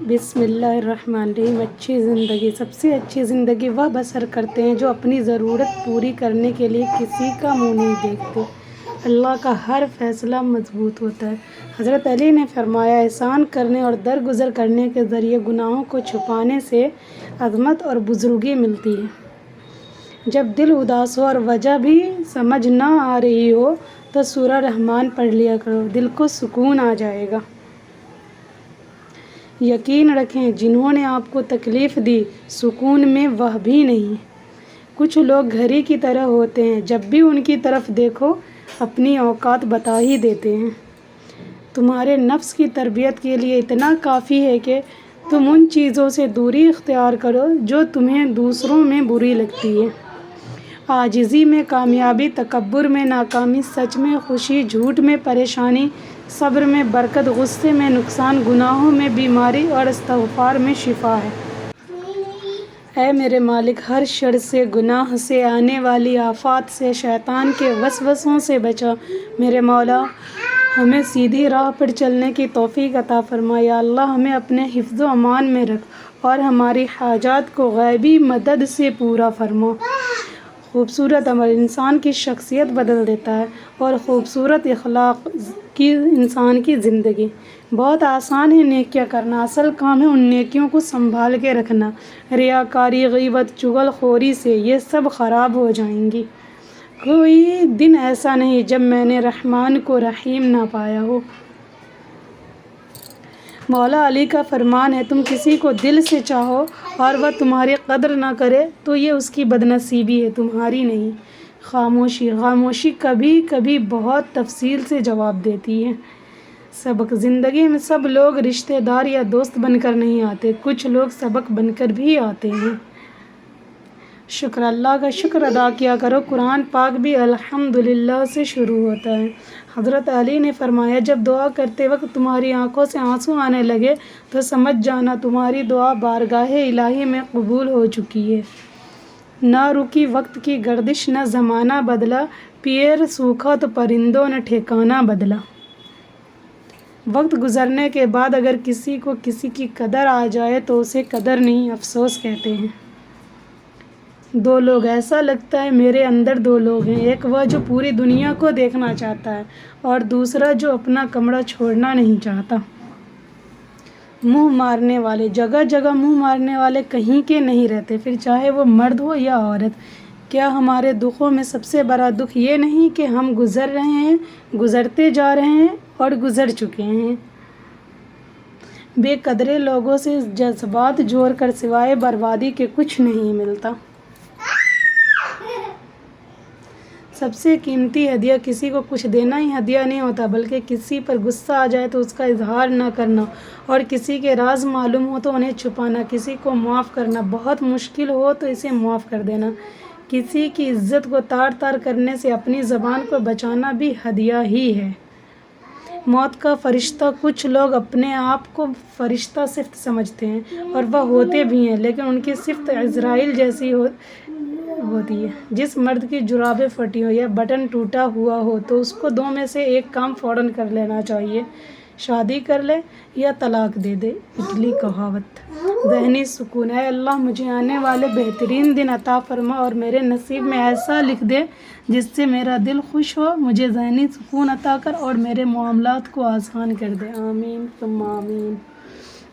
بسم اللہ الرحمن الرحیم۔ اچھی زندگی، سب سے اچھی زندگی وہ بسر کرتے ہیں جو اپنی ضرورت پوری کرنے کے لیے کسی کا منہ نہیں دیکھتے۔ اللہ کا ہر فیصلہ مضبوط ہوتا ہے۔ حضرت علی نے فرمایا، احسان کرنے اور درگزر کرنے کے ذریعے گناہوں کو چھپانے سے عظمت اور بزرگی ملتی ہے۔ جب دل اداس ہو اور وجہ بھی سمجھ نہ آ رہی ہو تو سورہ رحمان پڑھ لیا کرو، دل کو سکون آ جائے گا۔ یقین رکھیں، جنہوں نے آپ کو تکلیف دی، سکون میں وہ بھی نہیں۔ کچھ لوگ گھڑی کی طرح ہوتے ہیں، جب بھی ان کی طرف دیکھو اپنی اوقات بتا ہی دیتے ہیں۔ تمہارے نفس کی تربیت کے لیے اتنا کافی ہے کہ تم ان چیزوں سے دوری اختیار کرو جو تمہیں دوسروں میں بری لگتی ہیں۔ عاجزی میں کامیابی، تکبر میں ناکامی، سچ میں خوشی، جھوٹ میں پریشانی، صبر میں برکت، غصے میں نقصان، گناہوں میں بیماری اور استغفار میں شفا ہے۔ اے میرے مالک، ہر شر سے، گناہ سے، آنے والی آفات سے، شیطان کے وسوسوں سے بچا۔ میرے مولا، ہمیں سیدھی راہ پر چلنے کی توفیق عطا فرما۔ یا اللہ، ہمیں اپنے حفظ و امان میں رکھ اور ہماری حاجات کو غیبی مدد سے پورا فرما۔ خوبصورت عمل انسان کی شخصیت بدل دیتا ہے اور خوبصورت اخلاق کی انسان کی زندگی۔ بہت آسان ہے نیکیاں کرنا، اصل کام ہے ان نیکیوں کو سنبھال کے رکھنا۔ ریاکاری، غیبت، چغل خوری سے یہ سب خراب ہو جائیں گی۔ کوئی دن ایسا نہیں جب میں نے رحمان کو رحیم نہ پایا ہو۔ مولا علی کا فرمان ہے، تم کسی کو دل سے چاہو اور وہ تمہاری قدر نہ کرے تو یہ اس کی بدنصیبی ہے، تمہاری نہیں۔ خاموشی کبھی کبھی بہت تفصیل سے جواب دیتی ہے۔ سبق زندگی میں سب لوگ رشتہ دار یا دوست بن کر نہیں آتے، کچھ لوگ سبق بن کر بھی آتے ہیں۔ اللہ کا شکر ادا کیا کرو۔ قرآن پاک بھی الحمدللہ سے شروع ہوتا ہے۔ حضرت علی نے فرمایا، جب دعا کرتے وقت تمہاری آنکھوں سے آنسو آنے لگے تو سمجھ جانا تمہاری دعا بارگاہ الہی میں قبول ہو چکی ہے۔ نہ رکی وقت کی گردش، نہ زمانہ بدلا، پیر سوکھا تو پرندوں نے ٹھکانہ بدلا۔ وقت گزرنے کے بعد اگر کسی کو کسی کی قدر آ جائے تو اسے قدر نہیں، افسوس کہتے ہیں۔ دو لوگ، ایسا لگتا ہے میرے اندر دو لوگ ہیں، ایک وہ جو پوری دنیا کو دیکھنا چاہتا ہے اور دوسرا جو اپنا کمرہ چھوڑنا نہیں چاہتا۔ منہ مارنے والے، جگہ جگہ منہ مارنے والے کہیں کے نہیں رہتے، پھر چاہے وہ مرد ہو یا عورت۔ کیا ہمارے دکھوں میں سب سے بڑا دکھ یہ نہیں کہ ہم گزر رہے ہیں، گزرتے جا رہے ہیں اور گزر چکے ہیں؟ بے قدرے لوگوں سے جذبات جوڑ کر سوائے بربادی کے کچھ نہیں ملتا۔ سب سے قیمتی ہدیہ کسی کو کچھ دینا ہی ہدیہ نہیں ہوتا، بلکہ کسی پر غصہ آ جائے تو اس کا اظہار نہ کرنا اور کسی کے راز معلوم ہو تو انہیں چھپانا، کسی کو معاف کرنا بہت مشکل ہو تو اسے معاف کر دینا، کسی کی عزت کو تار تار کرنے سے اپنی زبان کو بچانا بھی ہدیہ ہی ہے۔ موت کا فرشتہ، کچھ لوگ اپنے آپ کو فرشتہ صفت سمجھتے ہیں اور وہ ہوتے بھی ہیں، لیکن ان کی صفت عزرائیل جیسی ہوتی ہے۔ جس مرد کی جرابیں پھٹی ہو یا بٹن ٹوٹا ہوا ہو تو اس کو دو میں سے ایک کام فوراً کر لینا چاہیے، شادی کر لے یا طلاق دے دے۔ اٹلی کہاوت۔ ذہنی سکون۔ اے اللہ، مجھے آنے والے بہترین دن عطا فرما اور میرے نصیب میں ایسا لکھ دے جس سے میرا دل خوش ہو، مجھے ذہنی سکون عطا کر اور میرے معاملات کو آسان کر دے، آمین ثم آمین۔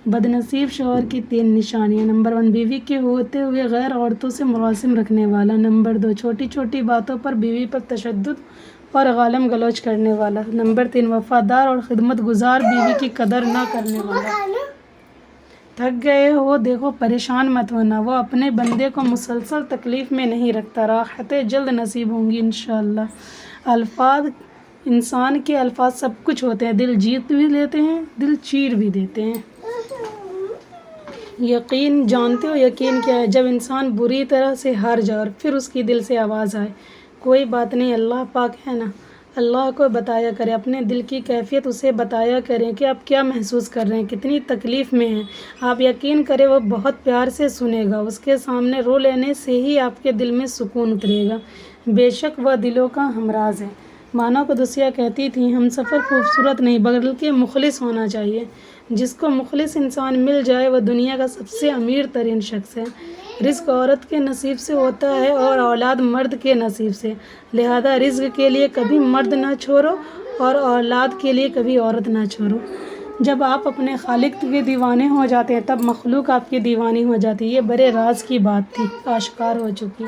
بد نصیب شوہر کی 3 نشانیاں۔ نمبر 1، بیوی کے ہوتے ہوئے غیر عورتوں سے مراسم رکھنے والا۔ نمبر 2، چھوٹی چھوٹی باتوں پر بیوی پر تشدد اور گالم گلوچ کرنے والا۔ نمبر 3، وفادار اور خدمت گزار بیوی کی قدر نہ کرنے والا۔ تھک گئے ہو دیکھو، پریشان مت ہونا، وہ اپنے بندے کو مسلسل تکلیف میں نہیں رکھتا، راحتیں جلد نصیب ہوں گی انشاءاللہ۔ انسان کے الفاظ سب کچھ ہوتے ہیں، دل جیت بھی لیتے ہیں، دل چیر بھی دیتے ہیں۔ یقین، جانتے ہو یقین کیا ہے؟ جب انسان بری طرح سے ہار جائے اور پھر اس کی دل سے آواز آئے، کوئی بات نہیں، اللہ پاک ہے نا۔ اللہ کو بتایا کریں، اپنے دل کی کیفیت اسے بتایا کریں کہ آپ کیا محسوس کر رہے ہیں، کتنی تکلیف میں ہیں۔ آپ یقین کریں وہ بہت پیار سے سنے گا، اس کے سامنے رو لینے سے ہی آپ کے دل میں سکون اترے گا۔ بے شک وہ دلوں کا ہمراز ہے۔ مانا قدسیہ کہتی تھیں، ہم سفر خوبصورت نہیں بلکہ مخلص ہونا چاہیے۔ جس کو مخلص انسان مل جائے وہ دنیا کا سب سے امیر ترین شخص ہے۔ رزق عورت کے نصیب سے ہوتا ہے اور اولاد مرد کے نصیب سے، لہذا رزق کے لیے کبھی مرد نہ چھوڑو اور اولاد کے لیے کبھی عورت نہ چھوڑو۔ جب آپ اپنے خالق کے دیوانے ہو جاتے ہیں تب مخلوق آپ کی دیوانی ہو جاتی ہے۔ یہ بڑے راز کی بات تھی، آشکار ہو چکی۔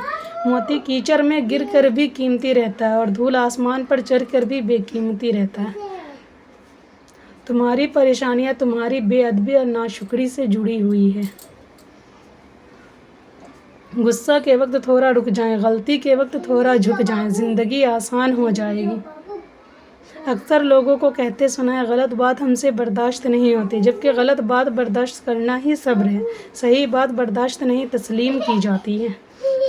موتی کیچڑ میں گر کر بھی قیمتی رہتا ہے اور دھول آسمان پر چڑھ کر بھی بے قیمتی رہتا ہے۔ تمہاری پریشانیاں تمہاری بے ادبی اور ناشکری سے جڑی ہوئی ہے۔ غصہ کے وقت تھوڑا رک جائیں، غلطی کے وقت تھوڑا جھک جائیں، زندگی آسان ہو جائے گی۔ اکثر لوگوں کو کہتے سنا ہے غلط بات ہم سے برداشت نہیں ہوتی، جبکہ غلط بات برداشت کرنا ہی صبر ہے۔ صحیح بات برداشت نہیں تسلیم کی جاتی ہے۔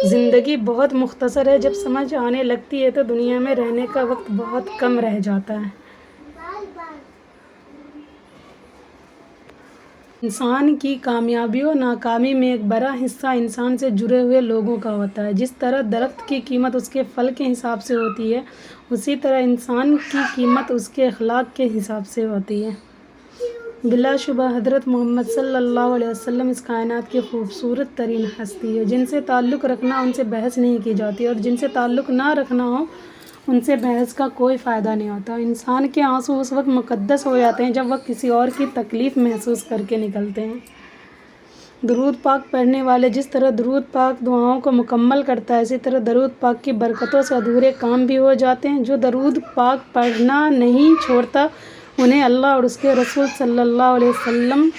زندگی بہت مختصر ہے، جب سمجھ آنے لگتی ہے تو دنیا میں رہنے کا وقت بہت کم رہ جاتا ہے۔ انسان کی کامیابی و ناکامی میں ایک بڑا حصہ انسان سے جڑے ہوئے لوگوں کا ہوتا ہے۔ جس طرح درخت کی قیمت اس کے پھل کے حساب سے ہوتی ہے، اسی طرح انسان کی قیمت اس کے اخلاق کے حساب سے ہوتی ہے۔ بلا شبہ حضرت محمد صلی اللہ علیہ وسلم اس کائنات کی خوبصورت ترین ہستی ہے۔ جن سے تعلق رکھنا ان سے بحث نہیں کی جاتی اور جن سے تعلق نہ رکھنا ہو ان سے بحث کا کوئی فائدہ نہیں ہوتا۔ انسان کے آنسو اس وقت مقدس ہو جاتے ہیں جب وہ کسی اور کی تکلیف محسوس کر کے نکلتے ہیں۔ درود پاک پڑھنے والے جس طرح درود پاک دعاؤں کو مکمل کرتا ہے، اسی طرح درود پاک کی برکتوں سے ادھورے کام بھی ہو جاتے ہیں۔ جو درود پاک پڑھنا نہیں چھوڑتا انہیں اللہ اور اس کے رسول صلی اللہ علیہ وسلم